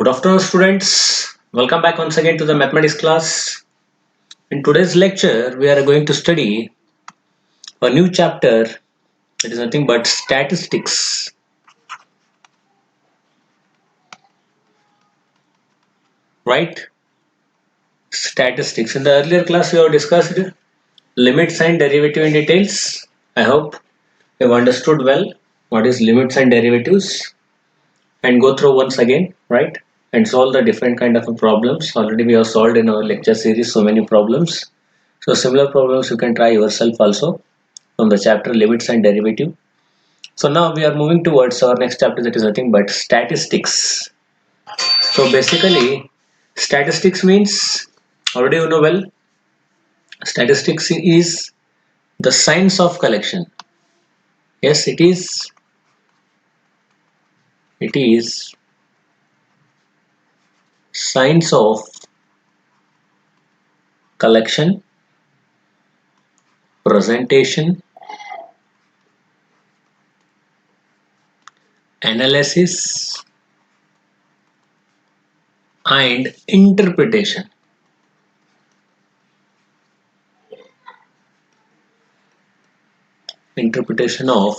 Good afternoon, students. Welcome back once again to the mathematics class. In today's lecture, we are going to study a new chapter that is nothing but statistics. Right? Statistics. In the earlier class, we have discussed limits and derivative in details. I hope you have understood well what is limits and derivatives and go through once again, right? And solve the different kind of problems. Already we have solved in our lecture series so many problems. So similar problems you can try yourself also from the chapter limits and derivative. So now we are moving towards our next chapter, that is nothing but statistics. So basically statistics means, already you know well, statistics is the science of collection. Yes, it is science of collection, presentation, analysis and interpretation. Interpretation of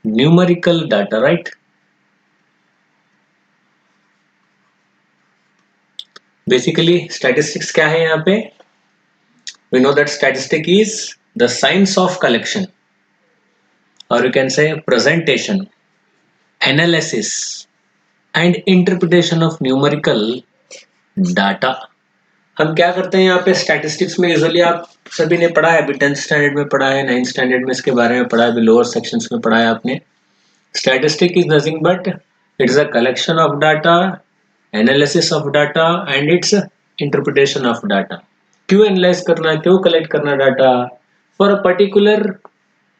numerical data, right? Basically statistics क्या है यहाँ पे? We know that statistic is the science of collection, or you can say presentation, analysis and interpretation of numerical data. हम क्या करते हैं यहाँ पे स्टैटिस्टिक्स में? यूजुअली आप सभी ने पढ़ा है, अभी 10th स्टैंडर्ड में पढ़ा है, 9th स्टैंडर्ड में इसके बारे में पढ़ा है, अभी लोअर सेक्शंस में पढ़ा है आपने. Statistic is nothing but it is a collection of data, analysis of data and it's interpretation of data. क्यों एनालाइज करना, क्यों कलेक्ट करना data? For a particular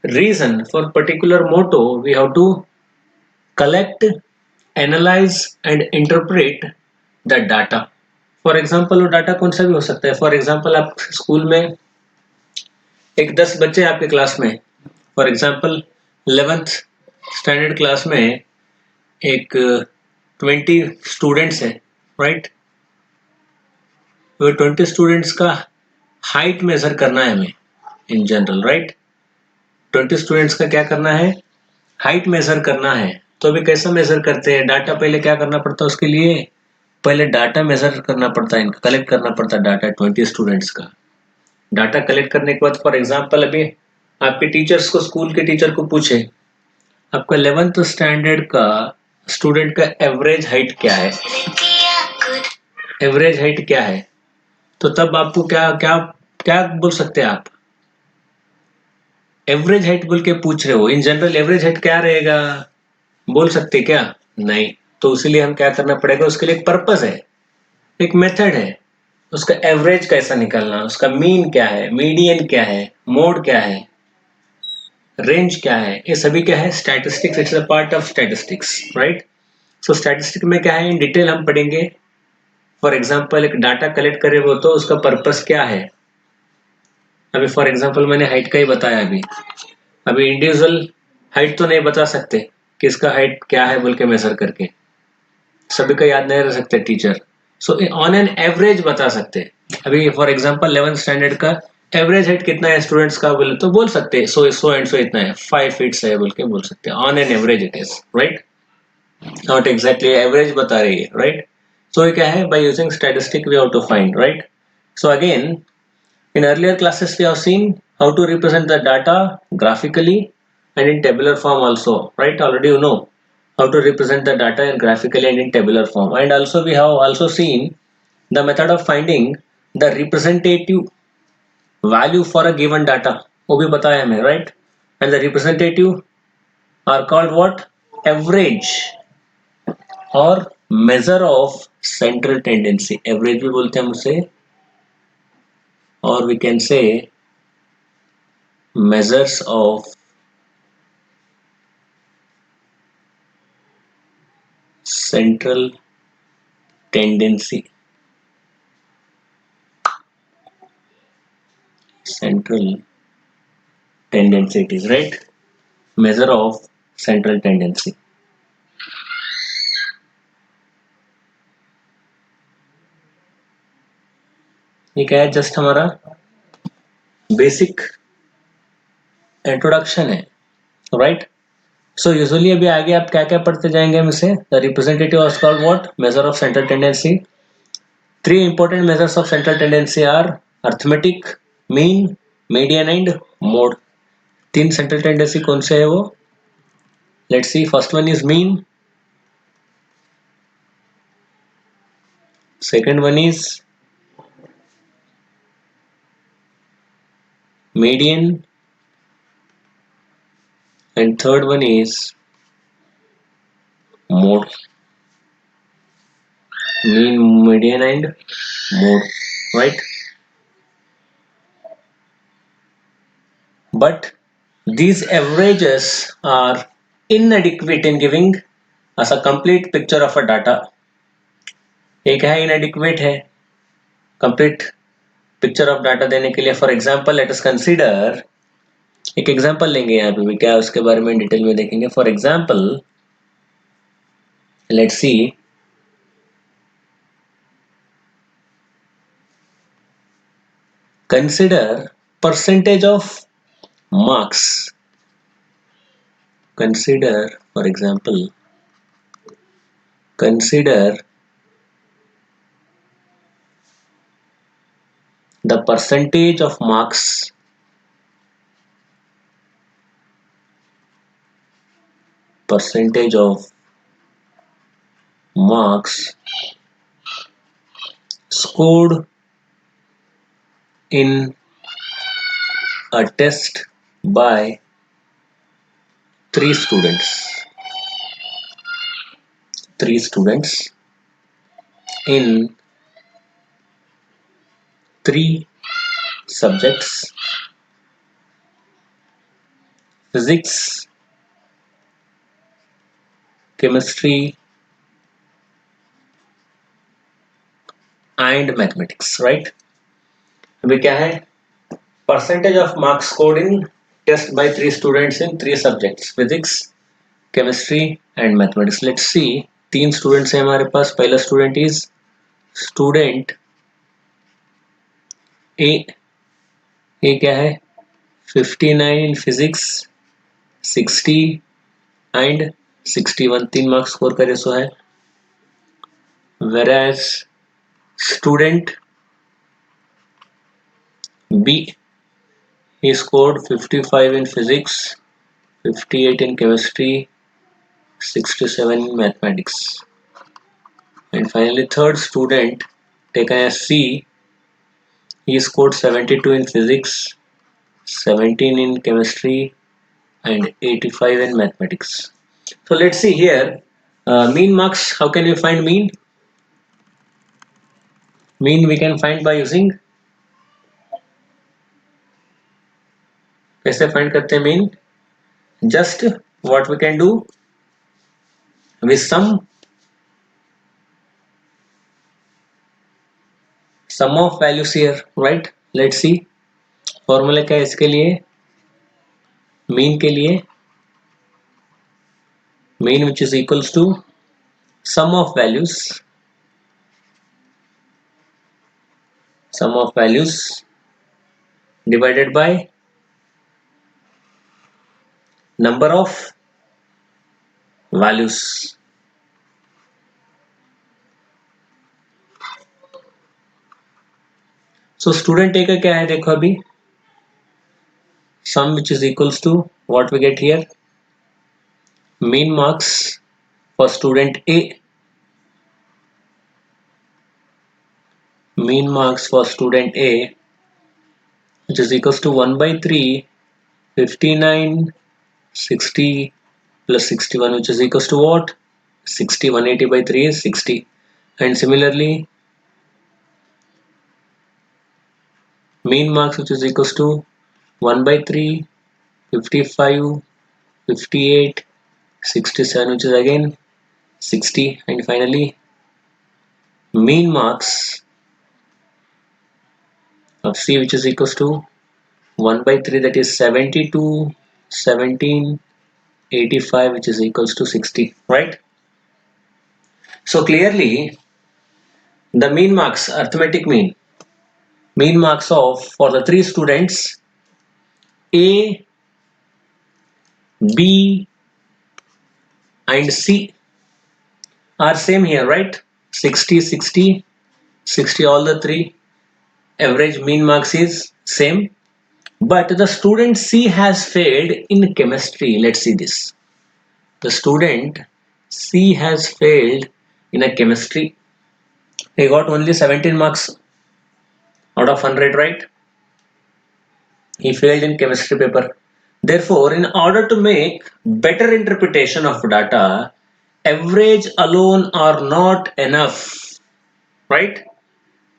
reason, for particular motto, we have to collect, analyze and interpret the data. For example, वो data कौन सा भी हो सकता है. फॉर एग्जाम्पल आप स्कूल में एक 10 बच्चे आपके क्लास में, for example 11th standard class में एक 20 स्टूडेंट्स है, राइट? वो 20 स्टूडेंट्स का हाइट मेजर करना है हमें इन जनरल, राइट? 20 स्टूडेंट्स का क्या करना है? हाइट मेजर करना है. तो अभी कैसा मेजर करते हैं? डाटा पहले क्या करना पड़ता है उसके लिए? पहले डाटा मेजर करना पड़ता है, इनका कलेक्ट करना पड़ता है डाटा 20 स्टूडेंट्स का. डाटा कलेक्ट करने के बाद फॉर एग्जांपल अभी आपके टीचर्स को, स्कूल के टीचर को पूछे आपका 11th स्टैंडर्ड का स्टूडेंट का एवरेज हाइट क्या है, एवरेज हाइट क्या है, तो तब आपको क्या क्या क्या बोल सकते हैं आप? एवरेज हाइट बोल के पूछ रहे हो. इन जनरल एवरेज हाइट क्या रहेगा बोल सकते क्या? नहीं. तो इसलिए हम क्या करना पड़ेगा, उसके लिए एक पर्पस है, एक मेथड है. उसका एवरेज कैसा निकालना, उसका मीन क्या है, मीडियन क्या है, मोड क्या है, रेंज क्या है, ये सभी क्या है? Statistics. It's a part of statistics, right? So statistics में क्या है इन डिटेल हम पढ़ेंगे. फॉर एग्जाम्पल एक डाटा कलेक्ट करे वो, तो उसका पर्पस क्या है. अभी फॉर एग्जाम्पल मैंने हाइट का ही बताया. अभी इंडिविजुअल हाइट तो नहीं बता सकते कि इसका हाइट क्या है बोल के मेजर करके, सभी का याद नहीं रह सकते teacher. So on an average बता सकते. अभी फॉर एग्जांपल 11th स्टैंडर्ड का एवरेज हाइट कितना है स्टूडेंट्स का बोले तो बोल सकते हैं सो सो एंड सो इतना है, 5 फीट है बोल के बोल सकते हैं. On an average it is, right? Not exactly average बता रही है, राइट? सो ये क्या है? By using statistic we have to find, right? So again in earlier classes we have seen how to represent the data graphically and in tabular form also, right? Already you know how to represent the data in graphically and in tabular form. And also we have also seen the method of finding the representative value for a given data. वो भी बताया हमें, right? And the representative are called what? Average or measure of central tendency. Average भी बोलते हैं हम उसे, or we can say measures of central tendency. Central tendency it is, right? Measure of central tendency. ये क्या है, just हमारा basic introduction है, राइट। सो यूजुअली अभी आगे आप क्या क्या पढ़ते जाएंगे हम इसे, the representative are called what, measure of central tendency. Three important measures of central tendency are arithmetic, mean, median and mode. तीन सेंट्रल टेंडेंसी कौन से है वो, let's see. First one is mean, second one is median, and third one is mode. Mean, median and mode, right? But these averages are inadequate in giving us a complete picture of a data. एक है inadequate है complete picture of data देने के लिए। For example, let us consider, एक example लेंगे यहाँ पे भी, क्या उसके बारे में डिटेल में देखेंगे। For example, let's see, consider percentage of marks. Consider, for example, consider the percentage of marks, percentage of marks scored in a test by three students in three subjects: physics, chemistry and mathematics, right? अभी क्या है, percentage of marks scored in test by three students in three subjects: physics, chemistry and mathematics. Let's see, तीन students हैं हमारे पास। पहला student is student ए। ए क्या है, 59 in physics, 60 and 61, 3 marks score करे सो है। वेराज student B, he scored 55 in physics, 58 in chemistry, 67 in mathematics. And finally third student taken as C, he scored 72 in physics, 17 in chemistry and 85 in mathematics. So let's see here, mean marks. How can we find mean? Mean we can find by using, कैसे find करते हैं mean? Just what we can do, with sum of values here, right? Let's see, formula क्या है इसके लिए, mean के लिए, mean which is equals to sum of values, sum of values divided by number of values. So student A का क्या है देखो अभी, sum which is equals to what we get here, mean marks for student A, mean marks for student A which is equals to 1 by 3, 59, 60 plus 61 which is equals to what, 60. 180 by 3 is 60. And similarly mean marks which is equals to 1 by 3, 55, 58, 67 which is again 60. And finally mean marks of C which is equals to 1 by 3, that is 72, 17, 85 which is equals to 60, right? So clearly the mean marks, arithmetic mean, mean marks of, for the three students, A, B and C are same here, right? 60, 60, 60 all the three. Average mean marks is same. But the student C has failed in chemistry. Let's see this. The student C has failed in a chemistry. He got only 17 marks out of 100, right? He failed in chemistry paper. Therefore, in order to make better interpretation of data, average alone are not enough, right?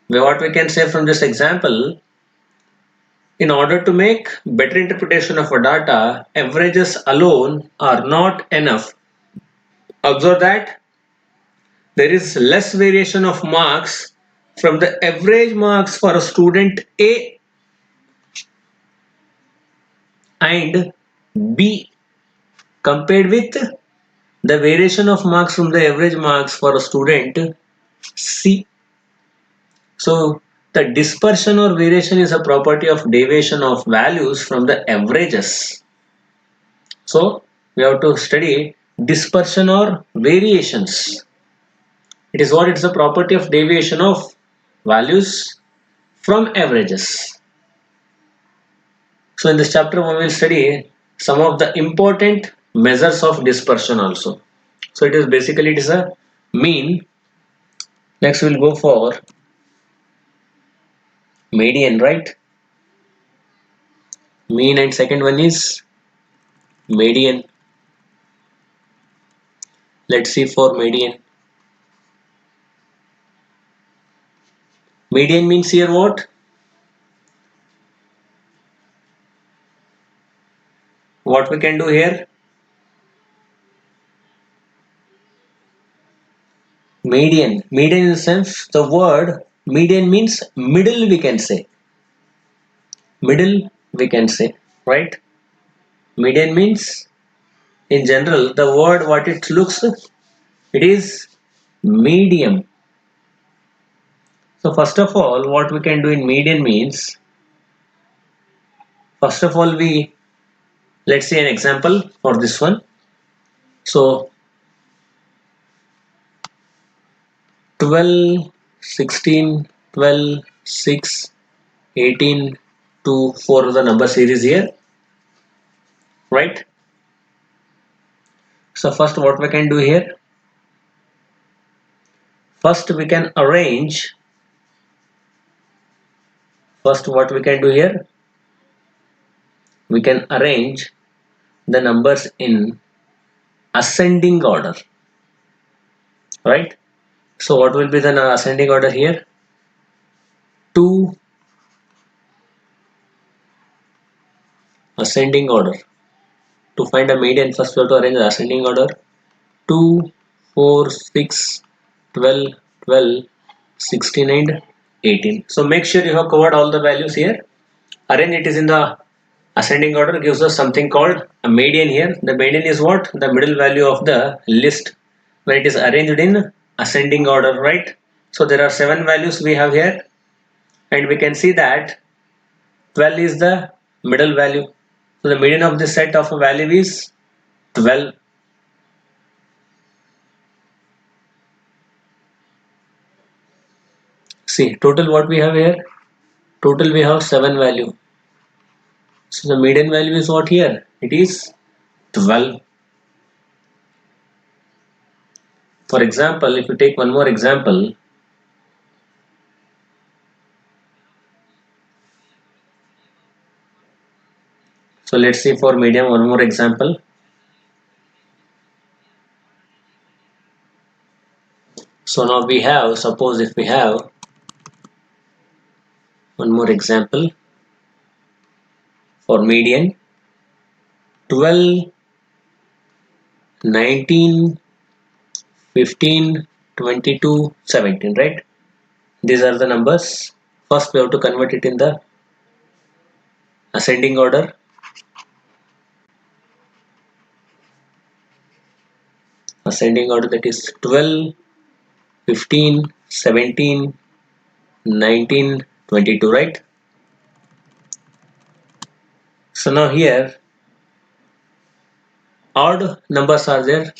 What we can say from this example, in order to make better interpretation of a data, averages alone are not enough. Observe that there is less variation of marks from the average marks for a student A and B compared with the variation of marks from the average marks for a student C. So the dispersion or variation is a property of deviation of values from the averages. So we have to study dispersion or variations. It is what? It's a property of deviation of values from averages. So in this chapter we will study some of the important measures of dispersion also. So it is a mean. Next we'll go for median, right? Mean, and second one is median. Let's see for median. Median means here what? What we can do here? Median. Median in the sense, the word median means middle, we can say. Middle, we can say, right? Median means, in general, the word what it looks, it is medium. So first of all, what we can do in median means, first of all, let's see an example for this one. So 12, 16, 12, 6, 18 to 4 the number series here, right? So first what we can do here, first we can arrange, first what we can do here, we can arrange the numbers in ascending order, right? So what will be the ascending order here? 2 ascending order. To find a median, first we have to arrange the ascending order. 2, 4, 6, 12, 12, 16 and 18. So make sure you have covered all the values here. Arrange it is in the ascending order, gives us something called a median here. The median is what? The middle value of the list when it is arranged in ascending order, right? So there are 7 values we have here, and we can see that 12 is the middle value. So the median of this set of value is 12. See, total what we have here? Total we have 7 value. So the median value is what here? It is 12. For example, if you take one more example, so let's see for median one more example. So now we have, suppose if we have one more example for median 12, 19, 15, 22, 17, right? These are the numbers. First we have to convert it in the ascending order. Ascending order, that is 12, 15, 17, 19, 22, right? So now here odd numbers are there.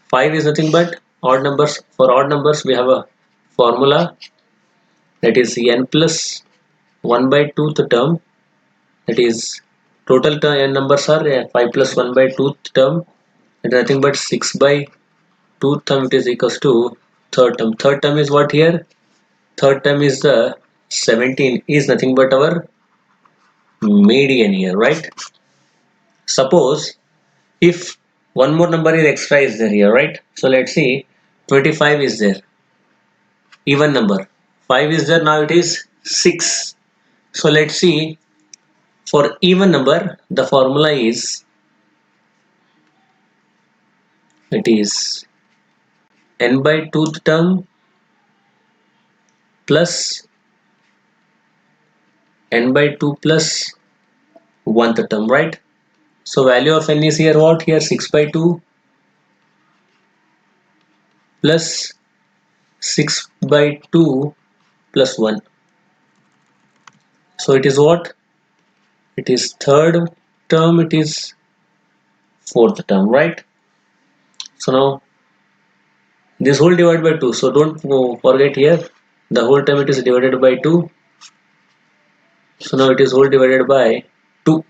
5 is nothing but odd numbers. For odd numbers we have a formula, that is n plus 1 by 2th term, that is total term n numbers are 5 plus 1 by 2th term, and nothing but 6 by 2th term, it is equals to third term. Third term is what here? Third term is the 17, is nothing but our median here, right? Suppose if one more number is extra is there here, right? So let's see, 25 is there, even number. 5 is there, now it is 6. So let's see, for even number the formula is, it is n by 2th term plus n by 2 plus 1th term, right? So value of n is here what? Here 6 by 2 plus 6 by 2 plus 1. So it is what? It is third term, it is fourth term, right? So now this whole divided by 2. So don't forget here, the whole term it is divided by 2. So now it is whole divided by 2.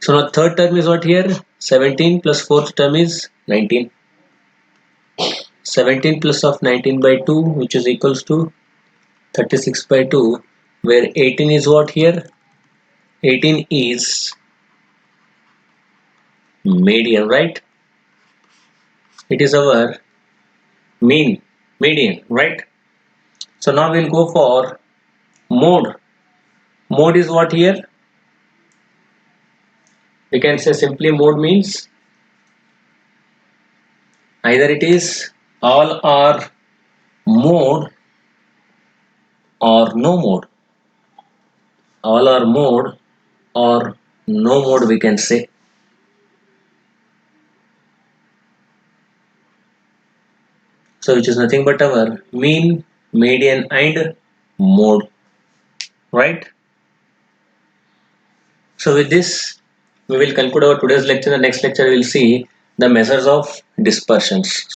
So now third term is what here? 17 plus fourth term is 19. 17 plus of 19 by 2, which is equals to 36 by 2, where 18 is what here? 18 is median, right? It is our median, right? So now we'll go for mode. Mode is what here? We can say simply mode means either it is all are mode or no mode. All are mode or no mode, we can say. So which is nothing but our mean, median and mode, right? So with this we will conclude our today's lecture. In the next lecture we will see the measures of dispersions.